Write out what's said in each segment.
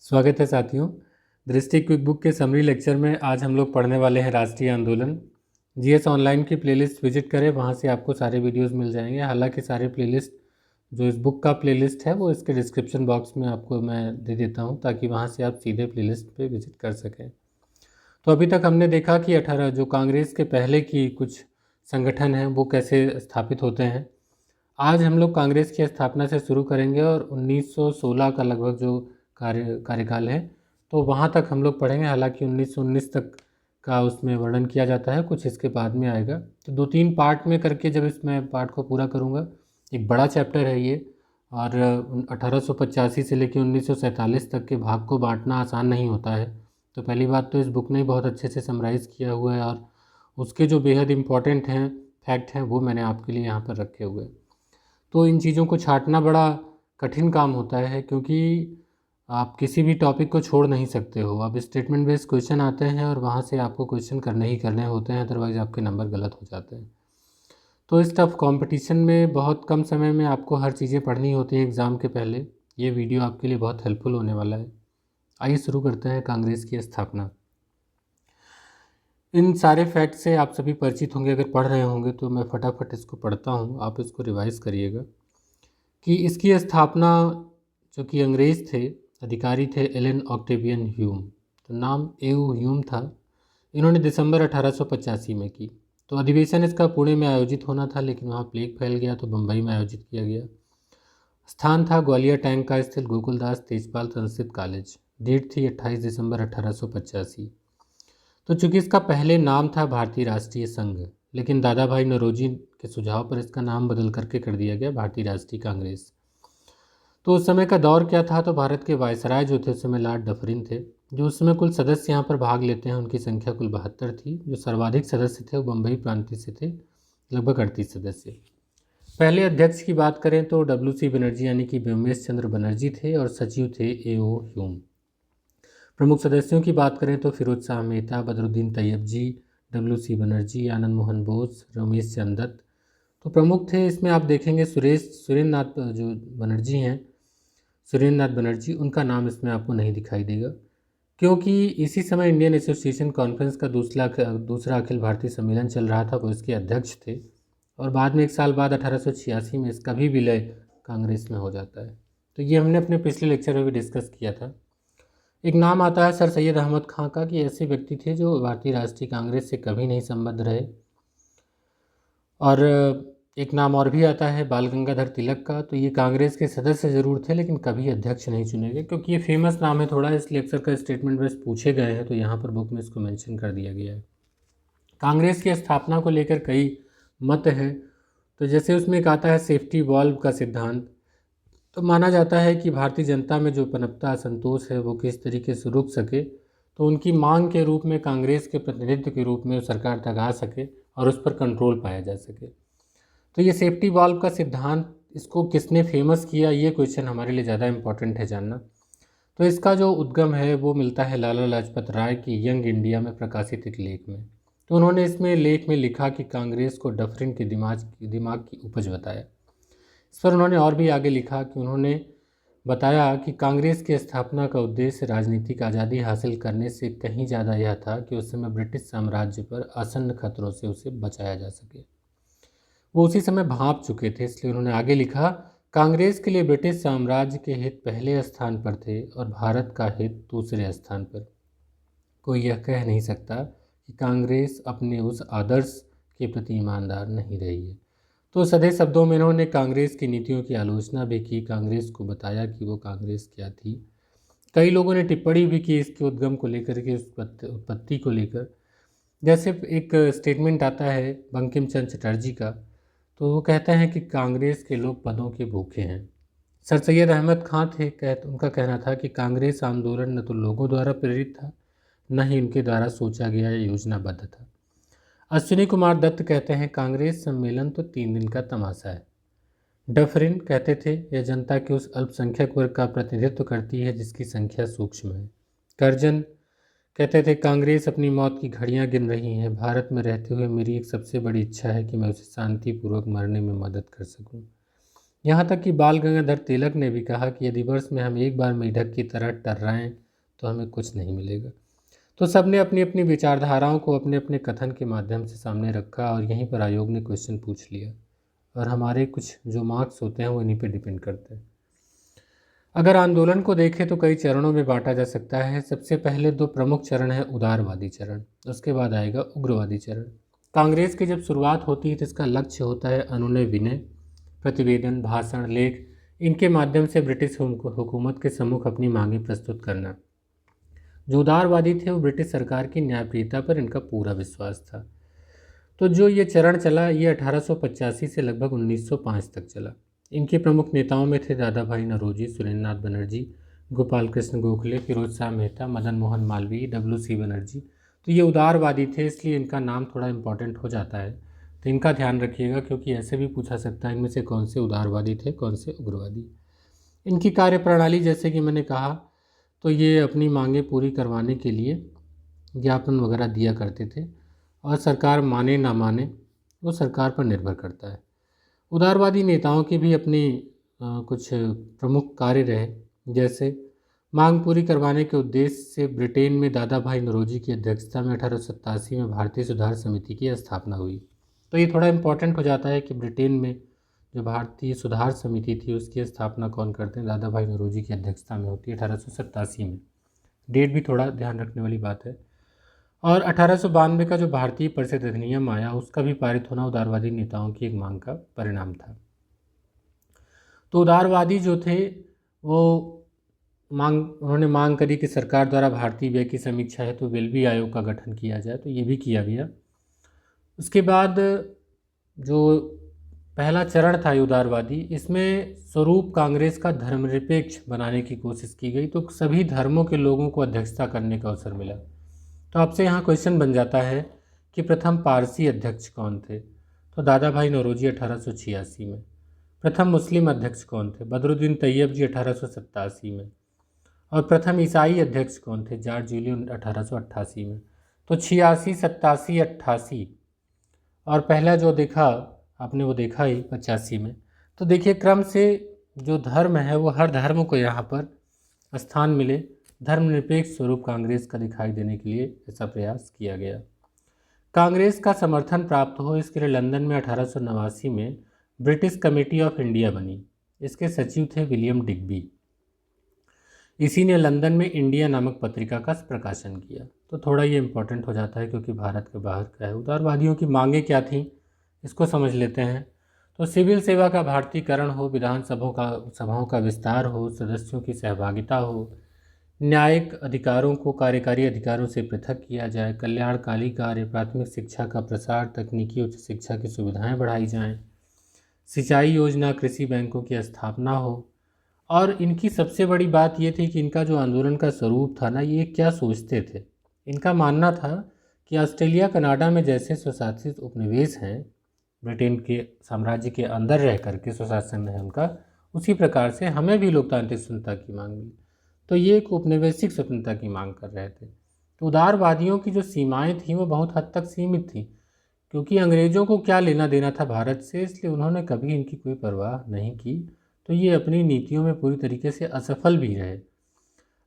स्वागत है साथियों। दृष्टि क्विक बुक के समरी लेक्चर में आज हम लोग पढ़ने वाले हैं राष्ट्रीय आंदोलन। जीएस ऑनलाइन की प्लेलिस्ट विजिट करें, वहाँ से आपको सारे वीडियोस मिल जाएंगे। हालांकि सारे प्लेलिस्ट जो इस बुक का प्लेलिस्ट है वो इसके डिस्क्रिप्शन बॉक्स में आपको मैं दे देता हूँ, ताकि वहाँ से आप सीधे प्लेलिस्ट पे विजिट कर सकें। तो अभी तक हमने देखा कि 18 जो कांग्रेस के पहले की कुछ संगठन हैं वो कैसे स्थापित होते हैं। आज हम लोग कांग्रेस की स्थापना से शुरू करेंगे और 1916 का लगभग जो कार्यकाल है तो वहाँ तक हम लोग पढ़ेंगे। हालांकि 1919 तक का उसमें वर्णन किया जाता है, कुछ इसके बाद में आएगा। तो 2-3 पार्ट में करके जब इसमें पार्ट को पूरा करूँगा, एक बड़ा चैप्टर है ये, और 1885 से लेकर 1947 तक के भाग को बांटना आसान नहीं होता है। तो पहली बात तो इस बुक ने बहुत अच्छे से समराइज़ किया हुआ है, और उसके जो बेहद इम्पॉर्टेंट हैं फैक्ट हैं वो मैंने आपके लिए यहाँ पर रखे हुए। तो इन चीज़ों को छांटना बड़ा कठिन काम होता है, क्योंकि आप किसी भी टॉपिक को छोड़ नहीं सकते हो। अब स्टेटमेंट बेस्ड क्वेश्चन आते हैं और वहाँ से आपको क्वेश्चन करने ही करने होते हैं, अदरवाइज़ आपके नंबर गलत हो जाते हैं। तो इस टफ कंपटीशन में बहुत कम समय में आपको हर चीज़ें पढ़नी होती हैं एग्ज़ाम के पहले। ये वीडियो आपके लिए बहुत हेल्पफुल होने वाला है। आइए शुरू करते हैं कांग्रेस की स्थापना। इन सारे फैक्ट से आप सभी परिचित होंगे, अगर पढ़ रहे होंगे तो मैं फटाफट इसको पढ़ता हूँ, आप इसको रिवाइज़ करिएगा। कि इसकी स्थापना जो कि अंग्रेज़ थे, अधिकारी थे एलन ऑक्टेवियन ह्यूम, तो नाम एऊ ह्यूम था। इन्होंने दिसंबर 1885 में की। तो अधिवेशन इसका पुणे में आयोजित होना था, लेकिन वहाँ प्लेग फैल गया तो बम्बई में आयोजित किया गया। स्थान था ग्वालियर टैंक का स्थित गोकुलदास तेजपाल संस्कृत कॉलेज। डेट थी 28 दिसंबर 1885। तो चूंकि इसका पहले नाम था भारतीय राष्ट्रीय संघ, लेकिन दादा भाई नौरोजी के सुझाव पर इसका नाम बदल करके कर दिया गया भारतीय राष्ट्रीय कांग्रेस। तो उस समय का दौर क्या था, तो भारत के वायसराय जो थे उस समय लॉर्ड डफरिन थे। जो उस समय कुल सदस्य यहाँ पर भाग लेते हैं उनकी संख्या कुल 72 थी। जो सर्वाधिक सदस्य थे वो बम्बई प्रांत से थे, लगभग 38 सदस्य। पहले अध्यक्ष की बात करें तो WC बनर्जी यानी कि व्योमेश चंद्र बनर्जी थे, और सचिव थे AO ह्यूम। प्रमुख सदस्यों की बात करें तो फिरोज शाह मेहता, बदरुद्दीन तैयब जी, WC बनर्जी, आनंद मोहन बोस, रमेश चंद्र दत्त तो प्रमुख थे। इसमें आप देखेंगे सुरेंद्र नाथ जो बनर्जी हैं, सुरेंद्र नाथ बनर्जी, उनका नाम इसमें आपको नहीं दिखाई देगा, क्योंकि इसी समय इंडियन एसोसिएशन कॉन्फ्रेंस का दूसरा अखिल भारतीय सम्मेलन चल रहा था, वो इसके अध्यक्ष थे। और बाद में एक साल बाद 1886 में इसका भी विलय कांग्रेस में हो जाता है। तो ये हमने अपने पिछले लेक्चर में भी डिस्कस किया था। एक नाम आता है सर सैयद अहमद खां का, कि ऐसे व्यक्ति थे जो भारतीय राष्ट्रीय कांग्रेस से कभी नहीं संबद्ध रहे। और एक नाम और भी आता है बाल गंगाधर तिलक का। तो ये कांग्रेस के सदस्य ज़रूर थे, लेकिन कभी अध्यक्ष नहीं चुने गए, क्योंकि ये फेमस नाम है थोड़ा, इसलिए अक्सर का स्टेटमेंट बस पूछे गए हैं, तो यहाँ पर बुक में इसको मेंशन कर दिया गया है। कांग्रेस की स्थापना को लेकर कई मत हैं। तो जैसे उसमें एक आता है सेफ्टी वॉल्व का सिद्धांत। तो माना जाता है कि भारतीय जनता में जो पनपता असंतोष है वो किस तरीके से रुक सके, तो उनकी मांग के रूप में कांग्रेस के प्रतिनिधित्व के रूप में सरकार तक आ सके और उस पर कंट्रोल पाया जा सके। तो ये सेफ्टी वॉल्व का सिद्धांत, इसको किसने फेमस किया, ये क्वेश्चन हमारे लिए ज़्यादा इम्पॉर्टेंट है जानना। तो इसका जो उद्गम है वो मिलता है लाला लाजपत राय की यंग इंडिया में प्रकाशित एक लेख में। तो उन्होंने इसमें लेख में लिखा कि कांग्रेस को डफरिन के दिमाग की उपज बताया। इस पर उन्होंने और भी आगे लिखा कि उन्होंने बताया कि कांग्रेस की स्थापना का उद्देश्य राजनीतिक आज़ादी हासिल करने से कहीं ज़्यादा यह था कि उस समय ब्रिटिश साम्राज्य पर आसन्न खतरों से उसे बचाया जा सके। वो उसी समय भांप चुके थे, इसलिए उन्होंने आगे लिखा, कांग्रेस के लिए ब्रिटिश साम्राज्य के हित पहले स्थान पर थे और भारत का हित दूसरे स्थान पर। कोई यह कह नहीं सकता कि कांग्रेस अपने उस आदर्श के प्रति ईमानदार नहीं रही है। तो सधे शब्दों में इन्होंने कांग्रेस की नीतियों की आलोचना भी की, कांग्रेस को बताया कि वो कांग्रेस क्या थी। कई लोगों ने टिप्पणी भी की इसके उद्गम को लेकर के, उत्पत्ति को लेकर। जैसे एक स्टेटमेंट आता है बंकिम चंद्र चटर्जी का, तो वो कहते हैं कि कांग्रेस के लोग पदों के भूखे हैं। सर सैयद अहमद खां थे, उनका कहना था कि कांग्रेस आंदोलन न तो लोगों द्वारा प्रेरित था, न ही उनके द्वारा सोचा गया या योजनाबद्ध था। अश्विनी कुमार दत्त कहते हैं कांग्रेस सम्मेलन तो 3 दिन का तमाशा है। डफरिन कहते थे यह जनता के उस अल्पसंख्यक वर्ग का प्रतिनिधित्व करती है जिसकी संख्या सूक्ष्म है। करजन कहते थे कांग्रेस अपनी मौत की घड़ियां गिन रही है। भारत में रहते हुए मेरी एक सबसे बड़ी इच्छा है कि मैं उसे शांतिपूर्वक मरने में मदद कर सकूं। यहाँ तक कि बाल गंगाधर तिलक ने भी कहा कि यदि वर्ष में हम एक बार मेढक की तरह टर्राएं तो हमें कुछ नहीं मिलेगा। तो सबने अपनी अपनी विचारधाराओं को अपने अपने कथन के माध्यम से सामने रखा और यहीं पर आयोग ने क्वेश्चन पूछ लिया और हमारे कुछ जो मार्क्स होते हैं वो इन्हीं पे डिपेंड करते हैं। अगर आंदोलन को देखें तो कई चरणों में बांटा जा सकता है। सबसे पहले दो प्रमुख चरण है उदारवादी चरण, उसके बाद आएगा उग्रवादी चरण। कांग्रेस की जब शुरुआत होती है तो इसका लक्ष्य होता है अनुनय विनय, प्रतिवेदन, भाषण, लेख, इनके माध्यम से ब्रिटिश हुकूमत के सम्मुख अपनी मांगें प्रस्तुत करना। जो उदारवादी थे वो ब्रिटिश सरकार की न्यायप्रियता पर इनका पूरा विश्वास था। तो जो ये चरण चला ये 1885 से लगभग 1905 तक चला। इनके प्रमुख नेताओं में थे दादा भाई नौरोजी, सुरेंद्रनाथ बनर्जी, गोपाल कृष्ण गोखले, फिरोज शाह मेहता, मदन मोहन मालवीय, डब्ल्यू.सी. बनर्जी। तो ये उदारवादी थे, इसलिए इनका नाम थोड़ा इम्पोर्टेंट हो जाता है, तो इनका ध्यान रखिएगा क्योंकि ऐसे भी पूछा सकता है इनमें से कौन से उदारवादी थे, कौन से उग्रवादी। इनकी कार्यप्रणाली जैसे कि मैंने कहा तो ये अपनी मांगें पूरी करवाने के लिए ज्ञापन वगैरह दिया करते थे और सरकार माने ना माने वो सरकार पर निर्भर करता है। उदारवादी नेताओं के भी अपने कुछ प्रमुख कार्य रहे, जैसे मांग पूरी करवाने के उद्देश्य से ब्रिटेन में दादा भाई नौरोजी की अध्यक्षता में 1887 में भारतीय सुधार समिति की स्थापना हुई। तो ये थोड़ा इम्पोर्टेंट हो जाता है कि ब्रिटेन में जो भारतीय सुधार समिति थी उसकी स्थापना कौन करते हैं, दादा भाई नौरोजी की अध्यक्षता में होती है 1887 में। डेट भी थोड़ा ध्यान रखने वाली बात है। और 1892 का जो भारतीय परिषद अधिनियम आया उसका भी पारित होना उदारवादी नेताओं की एक मांग का परिणाम था। तो उदारवादी जो थे वो उन्होंने मांग करी कि सरकार द्वारा भारतीय व्यय की समीक्षा है तो वेल्बी आयोग का गठन किया जाए, तो ये भी किया गया। उसके बाद जो पहला चरण था उदारवादी, इसमें स्वरूप कांग्रेस का धर्मनिरपेक्ष बनाने की कोशिश की गई, तो सभी धर्मों के लोगों को अध्यक्षता करने का अवसर मिला। तो आपसे यहाँ क्वेश्चन बन जाता है कि प्रथम पारसी अध्यक्ष कौन थे, तो दादा भाई नौरोजी 1886 में। प्रथम मुस्लिम अध्यक्ष कौन थे, बदरुद्दीन तैयब जी 1887 में। और प्रथम ईसाई अध्यक्ष कौन थे, जॉर्ज जूलियो 1888 में। तो 86, 87, 88 और पहला जो देखा आपने वो देखा ही 85 में। तो देखिए क्रम से जो धर्म है वो हर धर्म को यहाँ पर स्थान मिले, धर्मनिरपेक्ष स्वरूप कांग्रेस का दिखाई देने के लिए ऐसा प्रयास किया गया। कांग्रेस का समर्थन प्राप्त हो इसके लिए लंदन में 1889 में ब्रिटिश कमेटी ऑफ इंडिया बनी। इसके सचिव थे विलियम डिग्बी। इसी ने लंदन में इंडिया नामक पत्रिका का प्रकाशन किया। तो थोड़ा ये इम्पोर्टेंट हो जाता है क्योंकि भारत के बाहर का है। उदारवादियों की मांगें क्या थीं इसको समझ लेते हैं। तो सिविल सेवा का भारतीयकरण हो, विधान सभाओं का विस्तार हो, सदस्यों की सहभागिता हो, न्यायिक अधिकारों को कार्यकारी अधिकारों से पृथक किया जाए, कल्याणकारी कार्य, प्राथमिक शिक्षा का प्रसार, तकनीकी उच्च शिक्षा की सुविधाएं बढ़ाई जाएं, सिंचाई योजना, कृषि बैंकों की स्थापना हो। और इनकी सबसे बड़ी बात ये थी कि इनका जो आंदोलन का स्वरूप था ना, ये क्या सोचते थे। इनका मानना था कि ऑस्ट्रेलिया कनाडा में जैसे स्वशासित उपनिवेश हैं, ब्रिटेन के साम्राज्य के अंदर रह करके स्वशासन है उनका, उसी प्रकार से हमें भी लोकतांत्रिक स्वतंत्रता की मांग मिली। तो ये एक उपनिवेशिक स्वतंत्रता की मांग कर रहे थे। तो उदारवादियों की जो सीमाएं थीं वो बहुत हद तक सीमित थीं, क्योंकि अंग्रेज़ों को क्या लेना देना था भारत से, इसलिए उन्होंने कभी इनकी कोई परवाह नहीं की। तो ये अपनी नीतियों में पूरी तरीके से असफल भी रहे।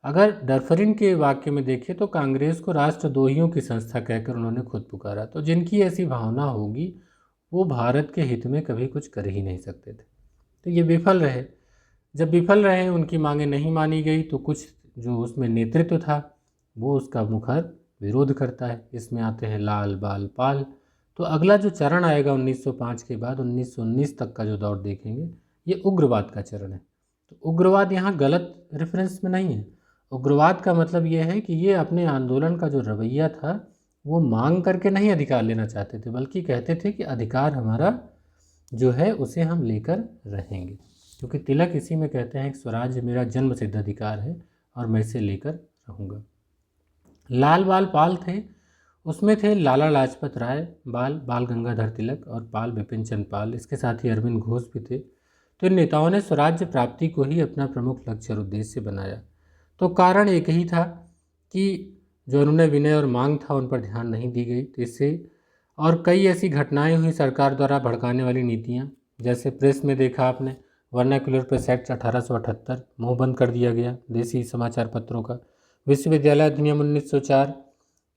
अगर डरफरिन के वाक्य में देखें तो कांग्रेस को राष्ट्रद्रोहियों की संस्था कहकर उन्होंने खुद पुकारा। तो जिनकी ऐसी भावना होगी वो भारत के हित में कभी कुछ कर ही नहीं सकते थे। तो ये विफल रहे। जब विफल रहे, उनकी मांगें नहीं मानी गई, तो कुछ जो उसमें नेतृत्व था वो उसका मुखर विरोध करता है। इसमें आते हैं लाल बाल पाल। तो अगला जो चरण आएगा 1905 के बाद 1919 तक का जो दौर देखेंगे, ये उग्रवाद का चरण है। तो उग्रवाद यहाँ गलत रेफरेंस में नहीं है। उग्रवाद का मतलब ये है कि ये अपने आंदोलन का जो रवैया था वो मांग करके नहीं अधिकार लेना चाहते थे, बल्कि कहते थे कि अधिकार हमारा जो है उसे हम लेकर रहेंगे, क्योंकि तिलक इसी में कहते हैं कि स्वराज्य मेरा जन्म सिद्ध अधिकार है और मैं इसे लेकर रहूँगा। लाल बाल पाल थे, उसमें थे लाला लाजपत राय, बाल गंगाधर तिलक और पाल बिपिन चंद्र पाल। इसके साथ ही अरविंद घोष भी थे। तो इन नेताओं ने स्वराज्य प्राप्ति को ही अपना प्रमुख लक्ष्य और उद्देश्य बनाया। तो कारण एक ही था कि जो अनुनय विनय और मांग था उन पर ध्यान नहीं दी गई। तो इससे और कई ऐसी घटनाएं हुई सरकार द्वारा भड़काने वाली नीतियां, जैसे प्रेस में देखा आपने वर्नाक्युलर प्रेस एक्ट 1878 मुंह बंद कर दिया गया देसी समाचार पत्रों का। विश्वविद्यालय अधिनियम 1904,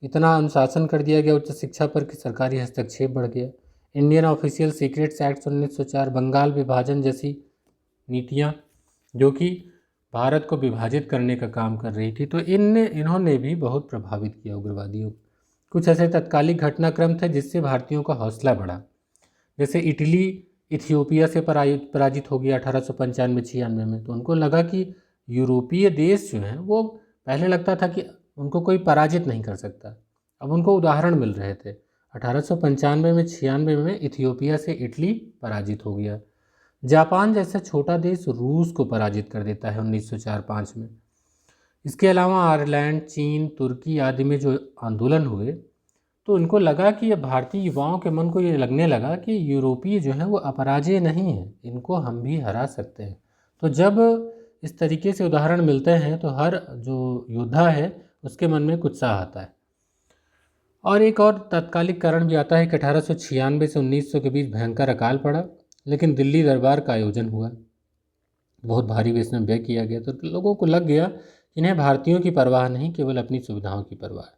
इतना अनुशासन कर दिया गया उच्च शिक्षा पर कि सरकारी हस्तक्षेप बढ़ गया। Indian official secrets act 1904, Bengal विभाजन जैसी नीतियाँ जो कि भारत को विभाजित करने का काम कर रही थी, तो इन्होंने भी बहुत प्रभावित किया उग्रवादियों को। कुछ ऐसे तत्कालिक घटनाक्रम थे जिससे भारतीयों का हौसला बढ़ा, जैसे इटली इथियोपिया से पराजित हो गया 1895-96 में। तो उनको लगा कि यूरोपीय देश जो हैं वो, पहले लगता था कि उनको कोई पराजित नहीं कर सकता, अब उनको उदाहरण मिल रहे थे। 1895 में 96 में इथियोपिया से इटली पराजित हो गया। जापान जैसा छोटा देश रूस को पराजित कर देता है 1904-05 में। इसके अलावा आयरलैंड, चीन, तुर्की आदि में जो आंदोलन हुए, तो उनको लगा कि ये भारतीय युवाओं के मन को ये लगने लगा कि यूरोपीय जो हैं वो अपराजेय नहीं हैं, इनको हम भी हरा सकते हैं। तो जब इस तरीके से उदाहरण मिलते हैं तो हर जो योद्धा है उसके मन में उत्साह आता है। और एक और तात्कालिक कारण भी आता है कि 1896 से 1900 के बीच भयंकर अकाल पड़ा, लेकिन दिल्ली दरबार का आयोजन हुआ, बहुत भारी इसमें व्यय किया गया। तो लोगों को लग गया कि इन्हें भारतीयों की परवाह नहीं, केवल अपनी सुविधाओं की परवाह है।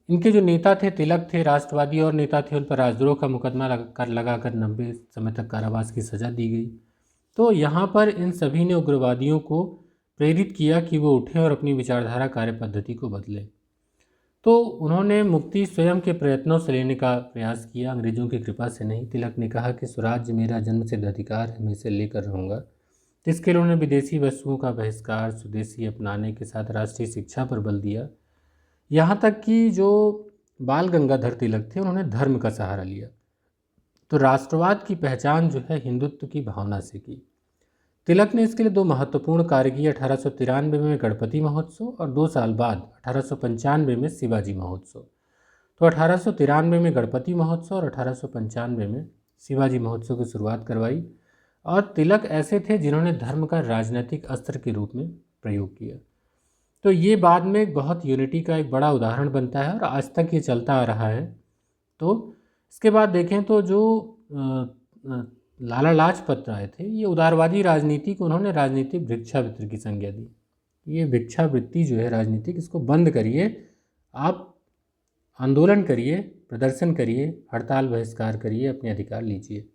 इनके जो नेता थे, तिलक थे, राष्ट्रवादी और नेता थे, उन पर राजद्रोह का मुकदमा लगाकर 90 समय तक कारावास की सज़ा दी गई। तो यहाँ पर इन सभी ने उग्रवादियों को प्रेरित किया कि वो उठें और अपनी विचारधारा कार्य पद्धति को बदलें। तो उन्होंने मुक्ति स्वयं के प्रयत्नों से लेने का प्रयास किया, अंग्रेजों की कृपा से नहीं। तिलक ने कहा कि स्वराज्य मेरा जन्मसिद्ध अधिकार है, मैं इसे लेकर रहूँगा। इसके लिए उन्होंने विदेशी वस्तुओं का बहिष्कार, स्वदेशी अपनाने के साथ राष्ट्रीय शिक्षा पर बल दिया। यहाँ तक कि जो बाल गंगाधर तिलक थे, उन्होंने धर्म का सहारा लिया। तो राष्ट्रवाद की पहचान जो है हिंदुत्व की भावना से की। तिलक ने इसके लिए दो महत्वपूर्ण कार्य किए, 1893 में गणपति महोत्सव और 2 साल बाद 1895 में शिवाजी महोत्सव। तो 1893 में गणपति महोत्सव और 1895 में शिवाजी महोत्सव की शुरुआत करवाई। और तिलक ऐसे थे जिन्होंने धर्म का राजनीतिक अस्त्र के रूप में प्रयोग किया। तो ये बाद में बहुत यूनिटी का एक बड़ा उदाहरण बनता है और आज तक ये चलता आ रहा है। तो इसके बाद देखें तो जो लाला लाजपत राय थे, ये उदारवादी राजनीति को उन्होंने राजनीतिक भिक्षावृत्ति की संज्ञा दी। ये भिक्षावृत्ति जो है राजनीतिक, इसको बंद करिए, आप आंदोलन करिए, प्रदर्शन करिए, हड़ताल बहिष्कार करिए, अपने अधिकार लीजिए।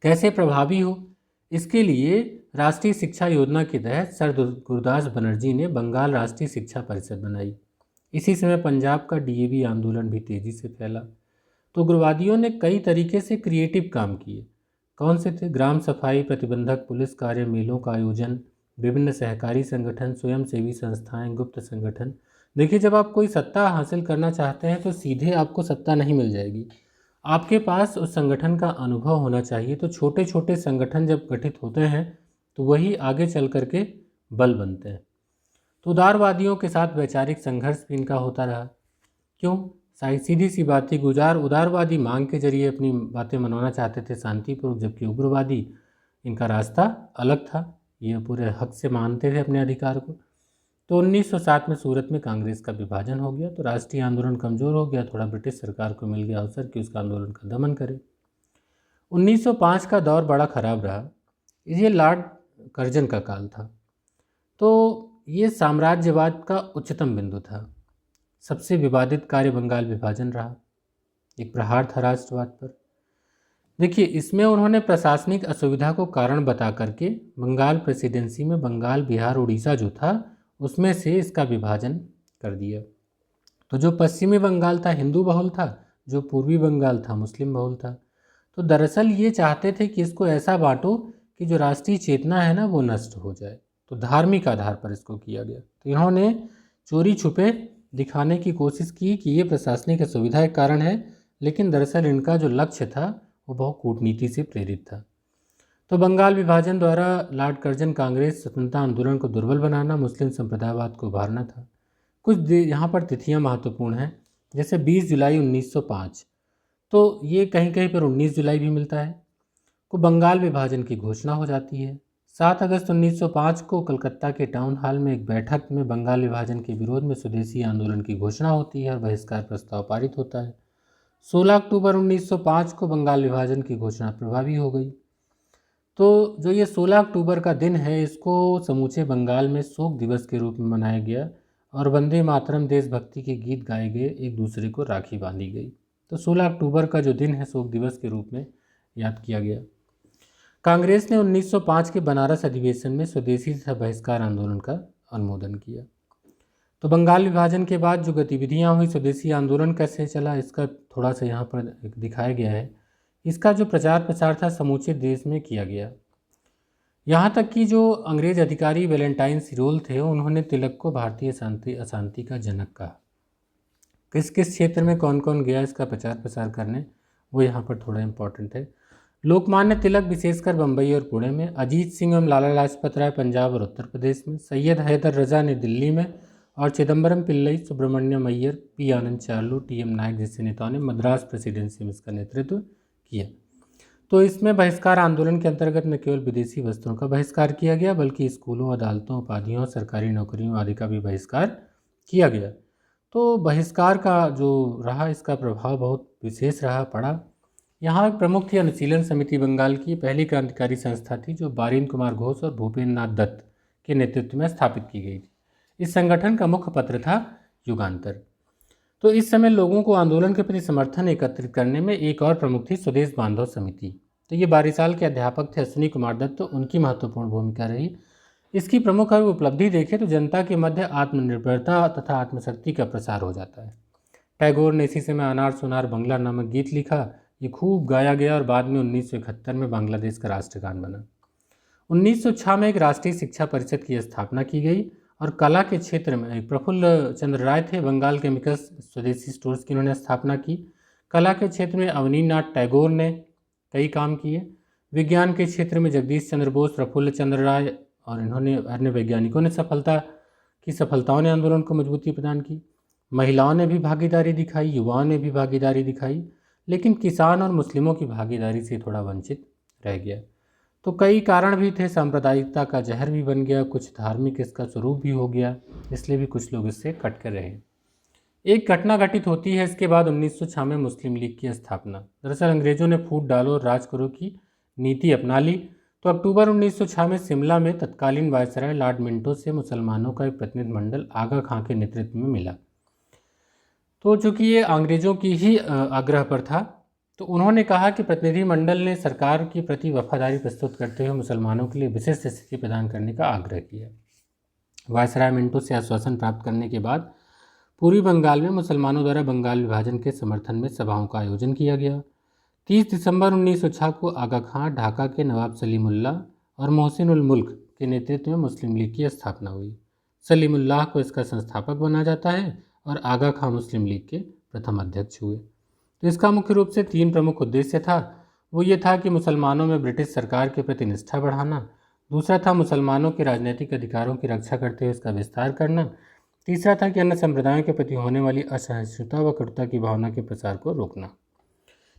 कैसे प्रभावी हो, इसके लिए राष्ट्रीय शिक्षा योजना के तहत सर गुरदास बनर्जी ने बंगाल राष्ट्रीय शिक्षा परिषद बनाई। इसी समय पंजाब का डीएवी आंदोलन भी तेज़ी से फैला। तो उग्रवादियों ने कई तरीके से क्रिएटिव काम किए। कौन से थे? ग्राम सफाई, प्रतिबंधक पुलिस कार्य, मेलों का आयोजन, विभिन्न सहकारी संगठन, स्वयंसेवी संस्थाएं, गुप्त संगठन। देखिए, जब आप कोई सत्ता हासिल करना चाहते हैं तो सीधे आपको सत्ता नहीं मिल जाएगी, आपके पास उस संगठन का अनुभव होना चाहिए। तो छोटे छोटे संगठन जब गठित होते हैं तो वही आगे चल करके बल बनते हैं। तो उदारवादियों के साथ वैचारिक संघर्ष भी इनका होता रहा। क्यों? सीधी सी बात थी, उदारवादी मांग के जरिए अपनी बातें मनवाना चाहते थे शांतिपूर्वक, जबकि उग्रवादी इनका रास्ता अलग था, ये पूरे हक से मानते थे अपने अधिकार को। तो 1907 में सूरत में कांग्रेस का विभाजन हो गया, तो राष्ट्रीय आंदोलन कमज़ोर हो गया, थोड़ा ब्रिटिश सरकार को मिल गया अवसर कि उसका आंदोलन का दमन करे। 1905 का दौर बड़ा ख़राब रहा, ये लॉर्ड कर्जन का काल था। तो ये साम्राज्यवाद का उच्चतम बिंदु था। सबसे विवादित कार्य बंगाल विभाजन रहा, एक प्रहार था राष्ट्रवाद पर। देखिए, इसमें उन्होंने प्रशासनिक असुविधा को कारण बता करके बंगाल प्रेसिडेंसी में बंगाल, बिहार, उड़ीसा जो था उसमें से इसका विभाजन कर दिया। तो जो पश्चिमी बंगाल था हिंदू बहुल था, जो पूर्वी बंगाल था मुस्लिम बहुल था। तो दरअसल ये चाहते थे कि इसको ऐसा बांटो कि जो राष्ट्रीय चेतना है ना वो नष्ट हो जाए। तो धार्मिक आधार पर इसको किया गया। तो इन्होंने चोरी छुपे दिखाने की कोशिश की कि ये प्रशासनिक असुविधा के कारण है, लेकिन दरअसल इनका जो लक्ष्य था वो बहुत कूटनीति से प्रेरित था। तो बंगाल विभाजन द्वारा लॉर्ड कर्जन कांग्रेस स्वतंत्रता आंदोलन को दुर्बल बनाना, मुस्लिम संप्रदायवाद को उभारना था। कुछ यहाँ पर तिथियाँ महत्वपूर्ण हैं, जैसे 20 जुलाई 1905, तो ये कहीं कहीं पर 19 जुलाई भी मिलता है, को बंगाल विभाजन की घोषणा हो जाती है। 7 अगस्त 1905 को कलकत्ता के टाउन हॉल में एक बैठक में बंगाल विभाजन के विरोध में स्वदेशी आंदोलन की घोषणा होती है और बहिष्कार प्रस्ताव पारित होता है। 16 अक्टूबर 1905 को बंगाल विभाजन की घोषणा प्रभावी हो गई। तो जो ये 16 अक्टूबर का दिन है, इसको समूचे बंगाल में शोक दिवस के रूप में मनाया गया और वंदे मातरम देशभक्ति के गीत गाए गए, एक दूसरे को राखी बांधी गई। तो 16 अक्टूबर का जो दिन है शोक दिवस के रूप में याद किया गया। कांग्रेस ने 1905 के बनारस अधिवेशन में स्वदेशी तथा बहिष्कार आंदोलन का अनुमोदन किया। तो बंगाल विभाजन के बाद जो गतिविधियां हुई, स्वदेशी आंदोलन कैसे चला, इसका थोड़ा सा यहाँ पर दिखाया गया है। इसका जो प्रचार प्रसार था समूचे देश में किया गया। यहाँ तक कि जो अंग्रेज अधिकारी वैलेंटाइन सिरोल थे, उन्होंने तिलक को भारतीय अशांति का जनक कहा। किस किस क्षेत्र में कौन कौन गया इसका प्रचार प्रसार करने, वो यहाँ पर थोड़ा इम्पोर्टेंट है। लोकमान्य तिलक विशेषकर बम्बई और पुणे में, अजीत सिंह एवं लाला लाजपत राय पंजाब और उत्तर प्रदेश में, सैयद हैदर रजा ने दिल्ली में, और चिदम्बरम पिल्लई, सुब्रमण्यम अय्यर, पी आनंद चार्लू, टी.एम. नायक जैसे नेताओं ने मद्रास प्रेसिडेंसी में इसका नेतृत्व किया। तो इसमें बहिष्कार आंदोलन के अंतर्गत न केवल विदेशी वस्त्रों का बहिष्कार किया गया, बल्कि स्कूलों, अदालतों, उपाधियों, सरकारी नौकरियों आदि का भी बहिष्कार किया गया। तो बहिष्कार का जो रहा, इसका प्रभाव बहुत विशेष रहा पड़ा। यहाँ एक प्रमुख थी अनुशीलन समिति बंगाल की, पहली क्रांतिकारी संस्था थी जो बारीन कुमार घोष और भूपेन्द्र नाथ दत्त के नेतृत्व में स्थापित की गई थी। इस संगठन का मुख्य पत्र था युगांतर। तो इस समय लोगों को आंदोलन के प्रति समर्थन एकत्रित करने में एक और प्रमुख थी स्वदेश बांधव समिति। तो ये 12 साल के अध्यापक थे अश्विनी कुमार दत्त, तो उनकी महत्वपूर्ण भूमिका रही। इसकी प्रमुख अगर उपलब्धि देखें तो जनता के मध्य आत्मनिर्भरता तथा आत्मशक्ति का प्रसार हो जाता है। टैगोर ने इसी समय अनार सोनार बंगला नामक गीत लिखा, ये खूब गाया गया और बाद में 1971 में बांग्लादेश का राष्ट्रगान बना। 1906 में एक राष्ट्रीय शिक्षा परिषद की स्थापना की गई और कला के क्षेत्र में एक प्रफुल्ल चंद्र राय थे, बंगाल केमिकल्स स्वदेशी स्टोर्स की उन्होंने स्थापना की। कला के क्षेत्र में अवनीनाथ टैगोर ने कई काम किए। विज्ञान के क्षेत्र में जगदीश चंद्र बोस, प्रफुल्ल चंद्र राय और इन्होंने अन्य वैज्ञानिकों ने सफलताओं ने आंदोलन को मजबूती प्रदान की। महिलाओं ने भी भागीदारी दिखाई, युवाओं ने भी भागीदारी दिखाई, लेकिन किसान और मुस्लिमों की भागीदारी से थोड़ा वंचित रह गया। तो कई कारण भी थे, सांप्रदायिकता का जहर भी बन गया, कुछ धार्मिक इसका स्वरूप भी हो गया, इसलिए भी कुछ लोग इससे कट कर रहे। एक घटना घटित होती है इसके बाद 1906 में मुस्लिम लीग की स्थापना। दरअसल अंग्रेजों ने फूट डालो और राज करो की नीति अपना ली। तो अक्टूबर 1906 में शिमला में तत्कालीन वायसराय लॉर्ड मिंटो से मुसलमानों का एक प्रतिनिधिमंडल आगा खां के नेतृत्व में मिला। तो चूँकि ये अंग्रेजों की ही आग्रह पर था, तो उन्होंने कहा कि प्रतिनिधिमंडल ने सरकार के प्रति वफादारी प्रस्तुत करते हुए मुसलमानों के लिए विशिष्ट स्थिति प्रदान करने का आग्रह किया। वायसराय मिंटो से आश्वासन प्राप्त करने के बाद पूर्वी बंगाल में मुसलमानों द्वारा बंगाल विभाजन के समर्थन में सभाओं का आयोजन किया गया। 30 दिसंबर 1906 को आगा खां, ढाका के नवाब सलीमुल्लाह और मोहसिन उल मुल्क के नेतृत्व में मुस्लिम लीग की स्थापना हुई। सलीमुल्लाह को इसका संस्थापक माना जाता है और आगा खां मुस्लिम लीग के प्रथम अध्यक्ष हुए। तो इसका मुख्य रूप से 3 प्रमुख उद्देश्य था। वो ये था कि मुसलमानों में ब्रिटिश सरकार के प्रति निष्ठा बढ़ाना, दूसरा था मुसलमानों के राजनीतिक अधिकारों की रक्षा करते हुए इसका विस्तार करना, तीसरा था कि अन्य संप्रदायों के प्रति होने वाली असहिष्णुता व कटुता की भावना के प्रसार को रोकना।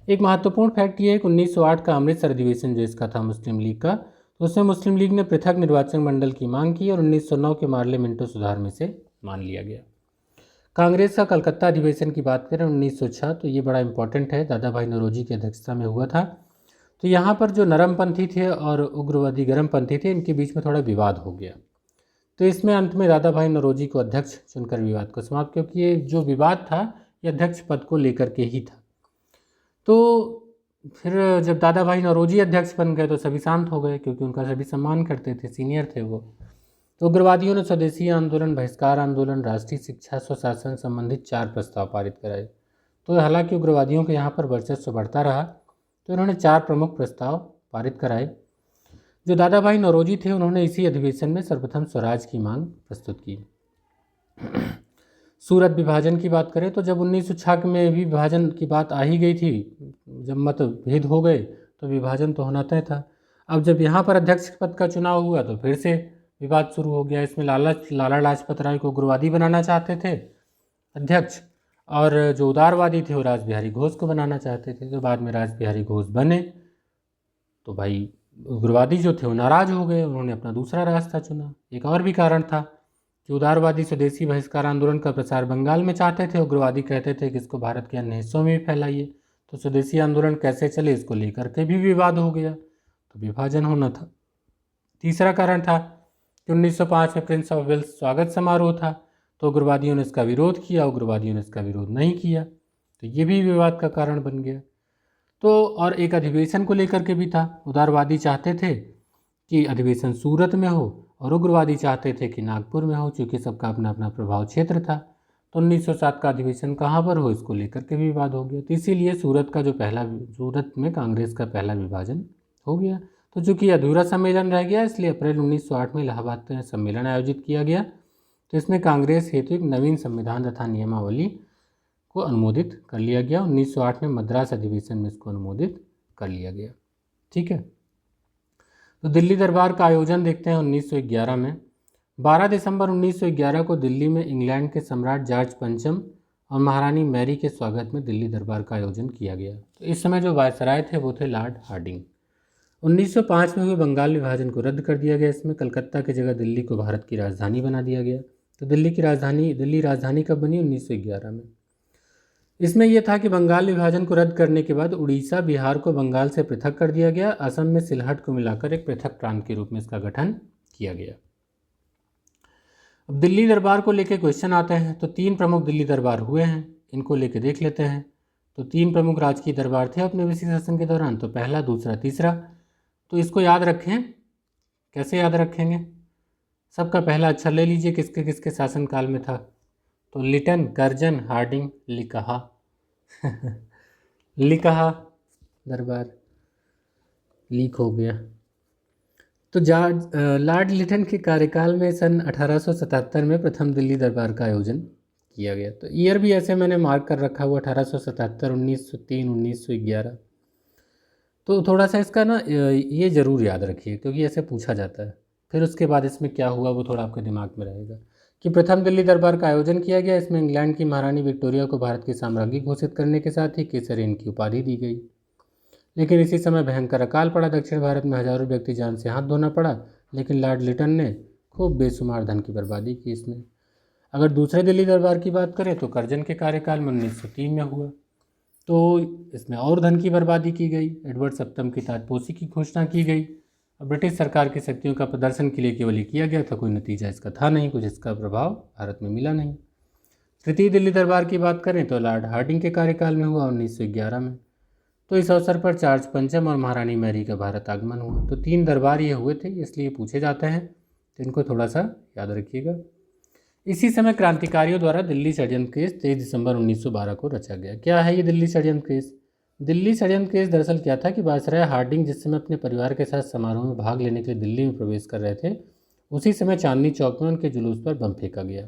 एक महत्वपूर्ण फैक्ट ये है कि 1908 का अमृतसर अधिवेशन जो इसका था मुस्लिम लीग का, तो उसमें मुस्लिम लीग ने पृथक निर्वाचन मंडल की मांग की और 1909 के मार्ले मिंटो सुधार में से मान लिया गया। कांग्रेस का कलकत्ता अधिवेशन की बात करें 1906, तो ये बड़ा इंपॉर्टेंट है, दादा भाई नौरोजी की अध्यक्षता में हुआ था। तो यहाँ पर जो नरमपंथी थे और उग्रवादी गर्मपंथी थे, इनके बीच में थोड़ा विवाद हो गया। तो इसमें अंत में दादा भाई नौरोजी को अध्यक्ष चुनकर विवाद को समाप्त, क्योंकि ये जो विवाद था ये अध्यक्ष पद को लेकर के ही था। तो फिर जब दादा भाई नौरोजी अध्यक्ष बन गए तो सभी शांत हो गए, क्योंकि उनका सभी सम्मान करते थे, सीनियर थे वो। तो उग्रवादियों ने स्वदेशी आंदोलन, बहिष्कार आंदोलन, राष्ट्रीय शिक्षा, स्वशासन संबंधित 4 प्रस्ताव पारित कराए। तो हालांकि उग्रवादियों के यहाँ पर वर्चस्व बढ़ता रहा, तो इन्होंने 4 प्रमुख प्रस्ताव पारित कराए। जो दादा भाई नौरोजी थे, उन्होंने इसी अधिवेशन में सर्वप्रथम स्वराज की मांग प्रस्तुत की। सूरत विभाजन की बात करें तो जब 1906 में भी विभाजन की बात आ ही गई थी, जब मतभेद हो गए तो विभाजन तो होना तय था। अब जब यहाँ पर अध्यक्ष पद का चुनाव हुआ तो फिर से विवाद शुरू हो गया। इसमें लाला लाजपत राय को उग्रवादी बनाना चाहते थे अध्यक्ष, और जो उदारवादी थे वो रास बिहारी घोष को बनाना चाहते थे। तो बाद में रास बिहारी घोष बने, तो भाई उग्रवादी जो थे वो नाराज हो गए, उन्होंने अपना दूसरा रास्ता चुना। एक और भी कारण था कि उदारवादी स्वदेशी बहिष्कार आंदोलन का प्रसार बंगाल में चाहते थे, उग्रवादी कहते थे कि इसको भारत के अन्य हिस्सों में भी फैलाइए। तो स्वदेशी आंदोलन कैसे चले, इसको लेकर के भी विवाद हो गया। तो विभाजन होना था। तीसरा कारण था कि 1905 में प्रिंस ऑफ वेल्स स्वागत समारोह था, तो उग्रवादियों ने इसका विरोध किया, उग्रवादियों ने इसका विरोध नहीं किया, तो ये भी विवाद का कारण बन गया। तो और एक अधिवेशन को लेकर के भी था। उदारवादी चाहते थे कि अधिवेशन सूरत में हो और उग्रवादी चाहते थे कि नागपुर में हो, चूँकि सबका अपना अपना प्रभाव क्षेत्र था। तो 1907 का अधिवेशन कहाँ पर हो, इसको लेकर के भी विवाद हो गया। तो इसीलिए सूरत में कांग्रेस का पहला विभाजन हो गया। तो चूँकि अधूरा सम्मेलन रह गया, इसलिए अप्रैल 1908 में इलाहाबाद में सम्मेलन आयोजित किया गया। तो इसमें कांग्रेस हेतु एक नवीन संविधान तथा नियमावली को अनुमोदित कर लिया गया। 1908 में मद्रास अधिवेशन में इसको अनुमोदित कर लिया गया। ठीक है, तो दिल्ली दरबार का आयोजन देखते हैं 1911 में। 12 दिसंबर 1911 को दिल्ली में इंग्लैंड के सम्राट जॉर्ज पंचम और महारानी मैरी के स्वागत में दिल्ली दरबार का आयोजन किया गया। तो इस समय जो वायसराय थे वो थे लॉर्ड हार्डिंग। 1905 में हुए बंगाल विभाजन को रद्द कर दिया गया। इसमें कलकत्ता की जगह दिल्ली को भारत की राजधानी बना दिया गया। तो दिल्ली राजधानी कब बनी? 1911 में। इसमें यह था कि बंगाल विभाजन को रद्द करने के बाद उड़ीसा, बिहार को बंगाल से पृथक कर दिया गया। असम में सिलहट को मिलाकर एक पृथक प्रांत के रूप में इसका गठन किया गया। अब दिल्ली दरबार को लेकर क्वेश्चन आते हैं। तो 3 प्रमुख दिल्ली दरबार हुए हैं, इनको लेकर देख लेते हैं। तो 3 प्रमुख राजकीय दरबार थे अपने विदेशी शासन के दौरान, तो पहला, दूसरा, तीसरा। तो इसको याद रखें। कैसे याद रखेंगे? सबका पहला अक्षर ले लीजिए, किसके किसके शासनकाल में था। तो लिटन, कर्जन, हार्डिंग, लिकहा। लिकहा दरबार लीक हो गया। तो लॉर्ड लिटन के कार्यकाल में सन 1877 में प्रथम दिल्ली दरबार का आयोजन किया गया। तो ईयर भी ऐसे मैंने मार्क कर रखा हुआ, 1877, 1903, 1911। तो थोड़ा सा इसका ना ये ज़रूर याद रखिए, क्योंकि ऐसे पूछा जाता है। फिर उसके बाद इसमें क्या हुआ वो थोड़ा आपके दिमाग में रहेगा कि प्रथम दिल्ली दरबार का आयोजन किया गया। इसमें इंग्लैंड की महारानी विक्टोरिया को भारत की साम्राज्ञी घोषित करने के साथ ही केसरियन की उपाधि दी गई। लेकिन इसी समय भयंकर अकाल पड़ा। दक्षिण भारत में हजारों व्यक्ति जान से हाथ धोना पड़ा। लेकिन लॉर्ड लिटन ने खूब बेशुमार धन की बर्बादी की इसमें। अगर दूसरे दिल्ली दरबार की बात करें तो कर्जन के कार्यकाल में 1903 में हुआ, तो इसमें और धन की बर्बादी की गई। एडवर्ड सप्तम की ताजपोशी की घोषणा की गई। अब ब्रिटिश सरकार की शक्तियों का प्रदर्शन के लिए केवल ये किया गया था, कोई नतीजा इसका था नहीं, कुछ इसका प्रभाव भारत में मिला नहीं। तृतीय दिल्ली दरबार की बात करें तो लॉर्ड हार्डिंग के कार्यकाल में हुआ 1911 में। तो इस अवसर पर जॉर्ज पंचम और महारानी मैरी का भारत आगमन हुआ। तो 3 दरबार ये हुए थे, इसलिए पूछे जाते हैं, तो इनको थोड़ा सा याद रखिएगा। इसी समय क्रांतिकारियों द्वारा दिल्ली षड्यंत्र केस 23 दिसंबर 1912 को रचा गया। क्या है ये दिल्ली षड्यंत्र केस? दिल्ली षड्यंत्र केस दरअसल क्या था कि वायसराय हार्डिंग जिस समय अपने परिवार के साथ समारोह में भाग लेने के लिए दिल्ली में प्रवेश कर रहे थे, उसी समय चांदनी चौक में उनके जुलूस पर बम फेंका गया।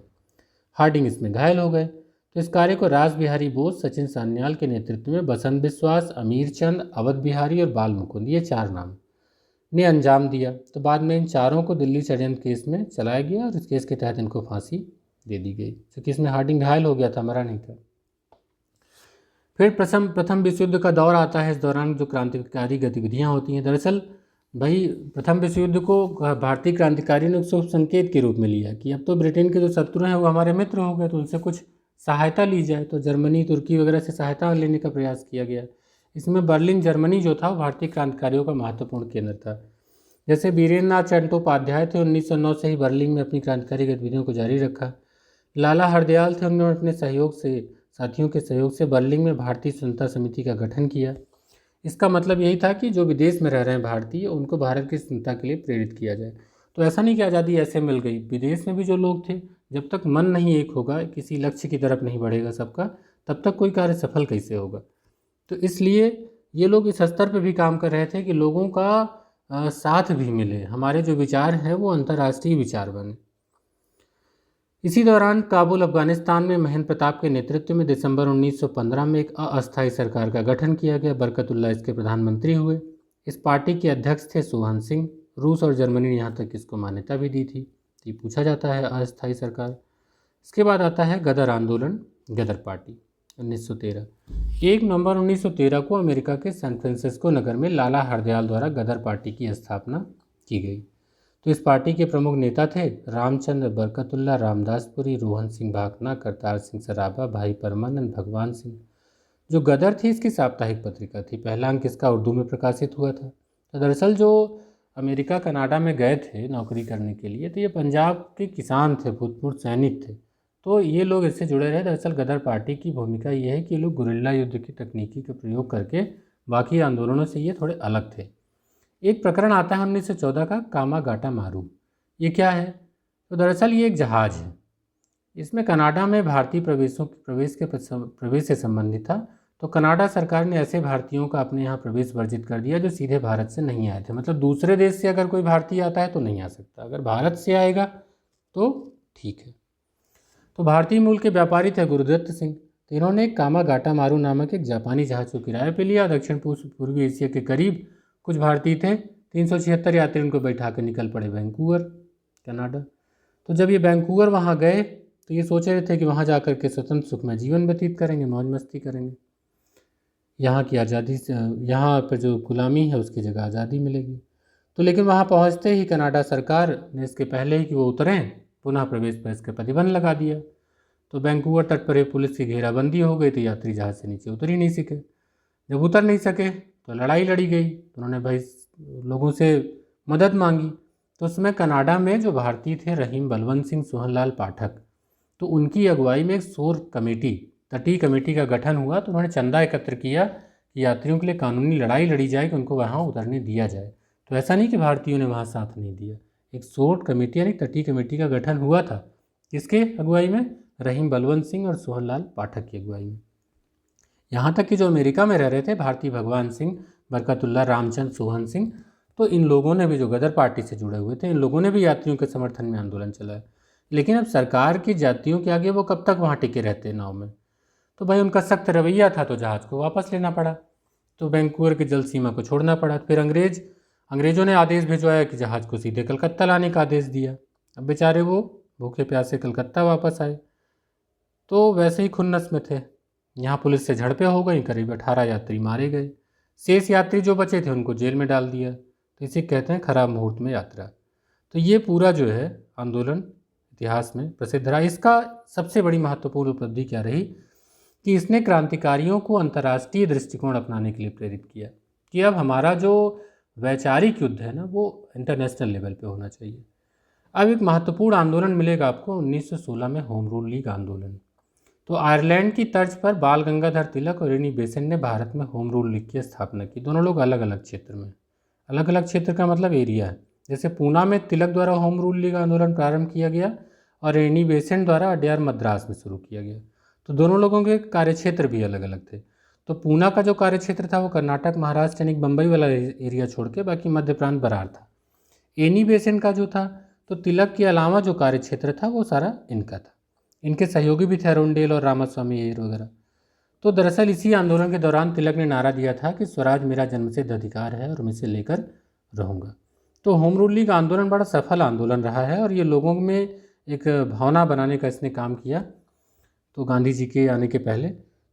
हार्डिंग इसमें घायल हो गए। तो इस कार्य को रास बिहारी बोस, सचिन सान्याल के नेतृत्व में बसंत बिस्वास, अमीर चंद, अवध बिहारी और बाल मुकुंद, ये 4 नाम ने अंजाम दिया। तो बाद में इन चारों को दिल्ली षड्यंत्र केस में चलाया गया और इस केस के तहत इनको फांसी दे दी गई, क्योंकि इसमें हार्डिंग घायल हो गया था, मरा नहीं था। फिर प्रथम विश्व युद्ध का दौर आता है। इस दौरान जो क्रांतिकारी गतिविधियां होती हैं, दरअसल भाई प्रथम विश्व युद्ध को भारतीय क्रांतिकारी ने शुभ संकेत के रूप में लिया कि अब तो ब्रिटेन के जो शत्रु हैं वो हमारे मित्र हो गए, तो उनसे कुछ सहायता ली जाए। तो जर्मनी, तुर्की वगैरह से सहायता लेने का प्रयास किया गया। इसमें बर्लिन जर्मनी जो था वो भारतीय क्रांतिकारियों का महत्वपूर्ण केंद्र था। जैसे वीरेंद्रनाथ चट्टोपाध्याय थे, 1909 से ही बर्लिन में अपनी क्रांतिकारी गतिविधियों को जारी रखा। लाला हरदयाल थे, उन्होंने अपने साथियों के सहयोग से बर्लिन में भारतीय स्वतंत्रता समिति का गठन किया। इसका मतलब यही था कि जो विदेश में रह रहे हैं भारतीय, उनको भारत की स्वतंत्रता के लिए प्रेरित किया जाए। तो ऐसा नहीं कि आज़ादी ऐसे मिल गई, विदेश में भी जो लोग थे, जब तक मन नहीं एक होगा, किसी लक्ष्य की तरफ नहीं बढ़ेगा सबका, तब तक कोई कार्य सफल कैसे होगा। तो इसलिए ये लोग इस स्तर पर भी काम कर रहे थे कि लोगों का साथ भी मिले, हमारे जो विचार हैं वो अंतर्राष्ट्रीय विचार बने। इसी दौरान काबुल, अफगानिस्तान में महेंद्र प्रताप के नेतृत्व में दिसंबर 1915 में एक अस्थायी सरकार का गठन किया गया। बरकतुल्ला इसके प्रधानमंत्री हुए। इस पार्टी के अध्यक्ष थे सोहन सिंह। रूस और जर्मनी ने यहाँ तक इसको मान्यता भी दी थी। ये पूछा जाता है अस्थायी सरकार। इसके बाद आता है गदर आंदोलन, गदर पार्टी 1913। 1 नवंबर 1913 को अमेरिका के सैन फ्रांसिस्को नगर में लाला हरदयाल द्वारा गदर पार्टी की स्थापना की गई। तो इस पार्टी के प्रमुख नेता थे रामचंद्र बरकतुल्ला, रामदासपुरी, रोहन सिंह भाकना, करतार सिंह सराभा, भाई परमानंद, भगवान सिंह। जो गदर थी इसकी साप्ताहिक पत्रिका थी। पहला अंक इसका उर्दू में प्रकाशित हुआ था। तो दरअसल जो अमेरिका कनाडा में गए थे नौकरी करने के लिए, तो ये पंजाब के किसान थे, भूतपूर्व सैनिक थे। तो ये लोग इससे जुड़े रहे। दरअसल गदर पार्टी की भूमिका ये है कि ये लोग गुरिल्ला युद्ध की तकनीकी का प्रयोग करके बाकी आंदोलनों से ये थोड़े अलग थे। एक प्रकरण आता है 1914 का, कामागाटा मारू। ये क्या है? तो दरअसल ये एक जहाज़ है। इसमें कनाडा में भारतीय प्रवेश से संबंधित था। तो कनाडा सरकार ने ऐसे भारतीयों का अपने यहाँ प्रवेश वर्जित कर दिया जो सीधे भारत से नहीं आए थे। मतलब दूसरे देश से अगर कोई भारतीय आता है तो नहीं आ सकता, अगर भारत से आएगा तो ठीक है। तो भारतीय मूल के व्यापारी थे गुरुदत्त सिंह। तो इन्होंने कामागाटा मारू नामक एक जापानी जहाज को किराए पे लिया। दक्षिण पूर्वी एशिया के करीब कुछ भारतीय थे, 376 यात्री उनको बैठा कर निकल पड़े वैंकूवर, कनाडा। तो जब ये वैंकूवर वहाँ गए तो ये सोच रहे थे कि वहाँ जाकर के स्वतंत्र सुखमय जीवन व्यतीत करेंगे, मौज मस्ती करेंगे, यहाँ की आज़ादी से, यहाँ पर जो गुलामी है उसकी जगह आज़ादी मिलेगी। तो लेकिन वहाँ पहुँचते ही कनाडा सरकार ने इसके पहले ही कि वो उतरें, पुनः प्रवेश पर इसके प्रतिबंध लगा दिया। तो वैंकूवर तट पर पुलिस की घेराबंदी हो गई, तो यात्री जहाज से नीचे उतर ही नहीं सके। जब उतर नहीं सके तो लड़ाई लड़ी गई। तो उन्होंने भाई लोगों से मदद मांगी। तो उसमें कनाडा में जो भारतीय थे रहीम बलवंत सिंह, सोहनलाल पाठक, तो उनकी अगुवाई में एक शोर कमेटी, तटीय कमेटी का गठन हुआ। तो उन्होंने चंदा एकत्र किया कि यात्रियों के लिए कानूनी लड़ाई लड़ी जाए कि उनको वहाँ उतरने दिया जाए। तो ऐसा नहीं कि भारतीयों ने वहाँ साथ नहीं दिया, एक शोर कमेटी यानी तटीय कमेटी का गठन हुआ था। किसके अगुवाई में? रहीम बलवंत सिंह और सोहनलाल पाठक की अगुवाई में। यहाँ तक कि जो अमेरिका में रह रहे थे भारतीय भगवान सिंह, बरकतुल्ला, रामचंद्र, सोहन सिंह, तो इन लोगों ने भी, जो गदर पार्टी से जुड़े हुए थे, इन लोगों ने भी यात्रियों के समर्थन में आंदोलन चलाया। लेकिन अब सरकार की जातियों के आगे वो कब तक वहाँ टिके रहते नाव में? तो भाई उनका सख्त रवैया था, तो जहाज़ को वापस लेना पड़ा। तो वैंकूवर की जल सीमा को छोड़ना पड़ा। फिर अंग्रेज़ों ने आदेश भिजवाया कि जहाज़ को सीधे कलकत्ता लाने का आदेश दिया। अब बेचारे वो भूखे प्यासे कलकत्ता वापस आए। तो वैसे ही खुन्नस में थे। यहाँ पुलिस से झड़पें हो गई, करीब 18 यात्री मारे गए। शेष यात्री जो बचे थे उनको जेल में डाल दिया। तो इसे कहते हैं खराब मुहूर्त में यात्रा। तो ये पूरा जो है आंदोलन इतिहास में प्रसिद्ध रहा। इसका सबसे बड़ी महत्वपूर्ण उपलब्धि क्या रही कि इसने क्रांतिकारियों को अंतर्राष्ट्रीय दृष्टिकोण अपनाने के लिए प्रेरित किया कि अब हमारा जो वैचारिक युद्ध है ना, वो इंटरनेशनल लेवल पे होना चाहिए। अब एक महत्वपूर्ण आंदोलन मिलेगा आपको 1916 में, होम रूल लीग आंदोलन। तो आयरलैंड की तर्ज पर बाल गंगाधर तिलक और एनी बेसेंट ने भारत में होम रूल लीग की स्थापना की। दोनों लोग अलग अलग क्षेत्र में, अलग अलग क्षेत्र का मतलब एरिया है। जैसे पूना में तिलक द्वारा होम रूल लीग आंदोलन प्रारंभ किया गया और एनी बेसेंट द्वारा अड्यार मद्रास में शुरू किया गया। तो दोनों लोगों के कार्यक्षेत्र भी अलग अलग थे। तो पूना का जो कार्यक्षेत्र था वो कर्नाटक, महाराष्ट्र यानी बम्बई वाला एरिया छोड़ के बाकी मध्य प्रांत बरार था। एनी बेसेंट का जो था, तो तिलक के अलावा जो कार्यक्षेत्र था वो सारा इनका था। इनके सहयोगी भी थे अरुणडेल और रामास्वामी अय्यर वगैरह। तो दरअसल इसी आंदोलन के दौरान तिलक ने नारा दिया था कि स्वराज मेरा जन्मसिद्ध अधिकार है और मैं इसे लेकर रहूँगा। तो होम रूल लीग आंदोलन बड़ा सफल आंदोलन रहा है और ये लोगों में एक भावना बनाने का इसने काम किया। तो गांधी जी के आने के पहले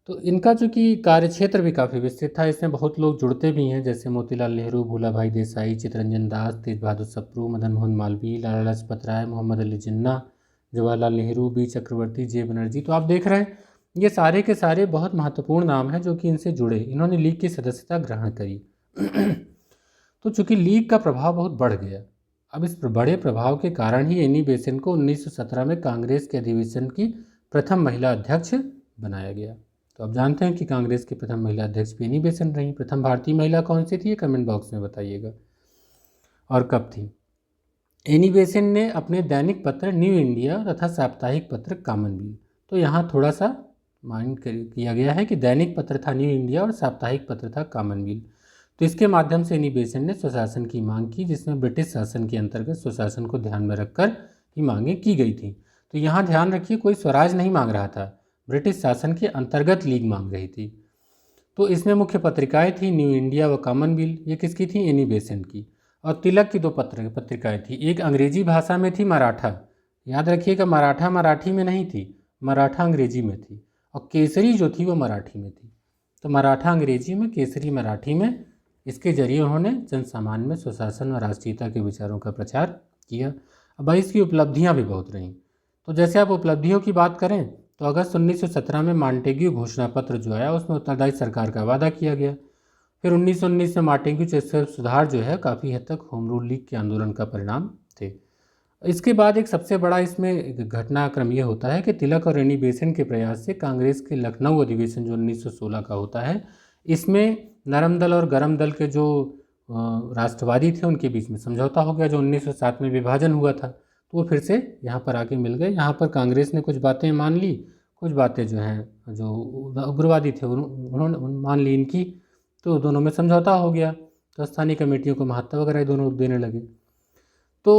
तो इनका चूँकि कार्यक्षेत्र भी काफ़ी विस्तृत था, इसमें बहुत लोग जुड़ते भी हैं, जैसे मोतीलाल नेहरू, भूला भाई देसाई, चित्तरंजन दास, तेज बहादुर सप्रू, मदन मोहन मालवीय, लाला लाजपत राय, मोहम्मद अली जिन्ना, जवाहरलाल नेहरू, बी चक्रवर्ती, जे बनर्जी। तो आप देख रहे हैं ये सारे के सारे बहुत महत्वपूर्ण नाम हैं जो कि इनसे जुड़े, इन्होंने लीग की सदस्यता ग्रहण करी। तो चूँकि लीग का प्रभाव बहुत बढ़ गया, अब इस बड़े प्रभाव के कारण ही एनी बेसेंट को 1917 में कांग्रेस के अधिवेशन की प्रथम महिला अध्यक्ष बनाया गया। तो आप जानते हैं कि कांग्रेस की प्रथम महिला अध्यक्ष भी एनी बेसेंट रही। प्रथम भारतीय महिला कौन सी थी, ये कमेंट बॉक्स में बताइएगा और कब थी। एनी बेसेंट ने अपने दैनिक पत्र न्यू इंडिया तथा साप्ताहिक पत्र कॉमनवेल्थ, तो यहाँ थोड़ा सा माइंड किया गया है कि दैनिक पत्र था न्यू इंडिया और साप्ताहिक पत्र था कॉमनवेल्थ। तो इसके माध्यम से एनी बेसेंट ने स्वशासन की मांग की, जिसमें ब्रिटिश शासन के अंतर्गत स्वशासन को ध्यान में रखकर ही मांगें की गई थी। तो यहाँ ध्यान रखिए, कोई स्वराज नहीं मांग रहा था, ब्रिटिश शासन के अंतर्गत लीग मांग रही थी। तो इसमें मुख्य पत्रिकाएं थी न्यू इंडिया व कॉमनवेल्थ, ये किसकी थी, एनी बेसेंट की। और तिलक की दो पत्रिकाएं थी, एक अंग्रेजी भाषा में थी मराठा, याद रखिएगा मराठा मराठी में नहीं थी, मराठा अंग्रेजी में थी, और केसरी जो थी वो मराठी में थी। तो मराठा अंग्रेजी में, केसरी मराठी में, इसके जरिए उन्होंने जन सामान्य में स्वशासन और राष्ट्रीयता के विचारों का प्रचार किया। अब भाई इसकी उपलब्धियाँ भी बहुत रहीं। तो जैसे आप उपलब्धियों की बात करें तो अगस्त 1917 में मांटेग्यू घोषणा पत्र जो आया उसमें उत्तरदायी सरकार का वादा किया गया। फिर 1919 में मार्टिन चेस्टर सुधार जो है काफ़ी हद तक होम रूल लीग के आंदोलन का परिणाम थे। इसके बाद एक सबसे बड़ा इसमें घटनाक्रम ये होता है कि तिलक और रेनी बेसेंट के प्रयास से कांग्रेस के लखनऊ अधिवेशन जो 1916 का होता है, इसमें नरम दल और गरम दल के जो राष्ट्रवादी थे उनके बीच में समझौता हो गया। जो 1907 में विभाजन हुआ था तो वो फिर से यहाँ पर आके मिल गए। यहाँ पर कांग्रेस ने कुछ बातें मान ली, कुछ बातें जो हैं जो उग्रवादी थे उन्होंने मान ली इनकी, तो दोनों में समझौता हो गया। तो स्थानीय कमेटियों को महत्व वगैरह दोनों देने लगे। तो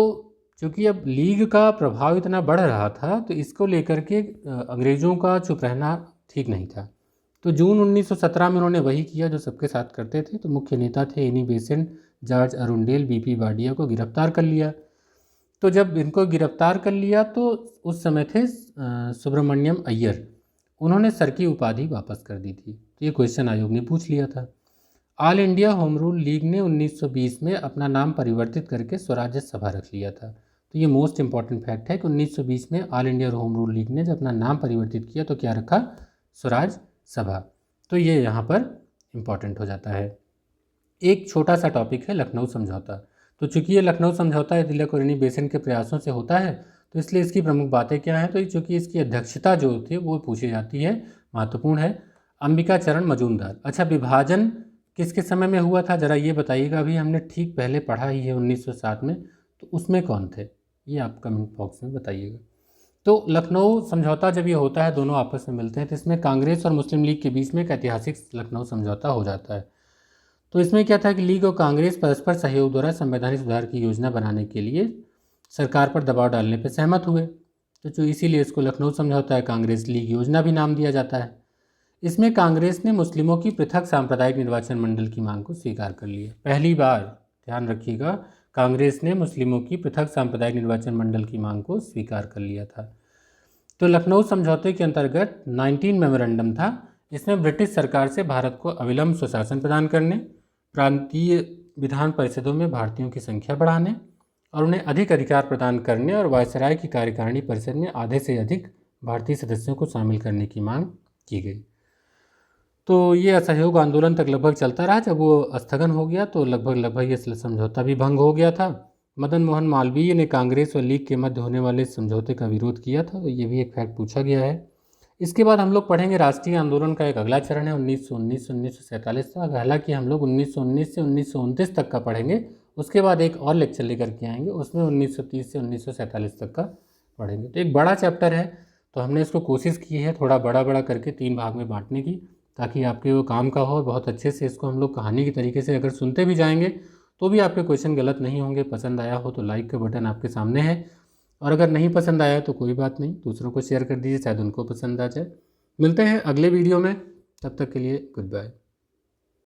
चूँकि अब लीग का प्रभाव इतना बढ़ रहा था तो इसको लेकर के अंग्रेज़ों का चुप रहना ठीक नहीं था। तो जून 1917 में उन्होंने वही किया जो सबके साथ करते थे। तो मुख्य नेता थे Annie Besant, George Arundale, BP Wadia को गिरफ्तार कर लिया। तो जब इनको गिरफ्तार कर लिया तो उस समय थे सुब्रमण्यम अय्यर, उन्होंने सर की उपाधि वापस कर दी थी। तो ये क्वेश्चन आयोग ने पूछ लिया था। All India home rule league ने 1920 में अपना नाम परिवर्तित करके स्वराज्य सभा रख लिया था। तो ये मोस्ट इंपॉर्टेंट फैक्ट है कि 1920 में all India home rule league ने जब अपना नाम परिवर्तित किया तो क्या रखा, स्वराज सभा। तो ये यहाँ पर इम्पॉर्टेंट हो जाता है। एक छोटा सा टॉपिक है लखनऊ समझौता। तो चूंकि ये लखनऊ समझौता तिलक और रेनी बेसेंट के प्रयासों से होता है तो इसलिए इसकी प्रमुख बातें क्या हैं, तो चूँकि इसकी अध्यक्षता जो थी वो पूछी जाती है, महत्वपूर्ण है, अंबिका चरण मजूमदार। अच्छा, विभाजन किसके समय में हुआ था ज़रा ये बताइएगा। अभी हमने ठीक पहले पढ़ा ही है 1907 में, तो उसमें कौन थे ये आप कमेंट बॉक्स में बताइएगा। तो लखनऊ समझौता जब ये होता है, दोनों आपस में मिलते हैं, तो इसमें कांग्रेस और मुस्लिम लीग के बीच में एक ऐतिहासिक लखनऊ समझौता हो जाता है। तो इसमें क्या था कि लीग और कांग्रेस परस्पर सहयोग द्वारा संवैधानिक सुधार की योजना बनाने के लिए सरकार पर दबाव डालने पर सहमत हुए। तो जो इसीलिए इसको लखनऊ समझौता है कांग्रेस लीग योजना भी नाम दिया जाता है। इसमें कांग्रेस ने मुस्लिमों की पृथक सांप्रदायिक निर्वाचन मंडल की मांग को स्वीकार कर लिया। पहली बार, ध्यान रखिएगा, कांग्रेस ने मुस्लिमों की पृथक सांप्रदायिक निर्वाचन मंडल की मांग को स्वीकार कर लिया था। तो लखनऊ समझौते के अंतर्गत 19 मेमोरेंडम था। इसमें ब्रिटिश सरकार से भारत को अविलंब स्वशासन प्रदान करने, प्रांतीय विधान परिषदों में भारतीयों की संख्या बढ़ाने और उन्हें अधिक अधिकार प्रदान करने और वायसराय की कार्यकारिणी परिषद में आधे से अधिक भारतीय सदस्यों को शामिल करने की मांग की गई। तो ये असहयोग आंदोलन तक लगभग चलता रहा। जब वो स्थगन हो गया तो लगभग ये समझौता भी भंग हो गया था। मदन मोहन मालवीय ने कांग्रेस और लीग के मध्य होने वाले समझौते का विरोध किया था। तो ये भी एक फैक्ट पूछा गया है। इसके बाद हम लोग पढ़ेंगे राष्ट्रीय आंदोलन का एक अगला चरण है 1919 से 1947 तक। हालांकि हम लोग 1919 से 1929 तक का पढ़ेंगे, उसके बाद एक और लेक्चर लेकर के आएंगे, उसमें 1930 से 1947 तक का पढ़ेंगे। तो एक बड़ा चैप्टर है, तो हमने इसको कोशिश की है थोड़ा बड़ा करके 3 भाग में बांटने की, ताकि आपके वो काम का हो। बहुत अच्छे से इसको हम लोग कहानी की तरीके से अगर सुनते भी जाएंगे तो भी आपके क्वेश्चन गलत नहीं होंगे। पसंद आया हो तो लाइक का बटन आपके सामने है, और अगर नहीं पसंद आया तो कोई बात नहीं, दूसरों को शेयर कर दीजिए, शायद उनको पसंद आ जाए। मिलते हैं अगले वीडियो में, तब तक के लिए गुड बाय।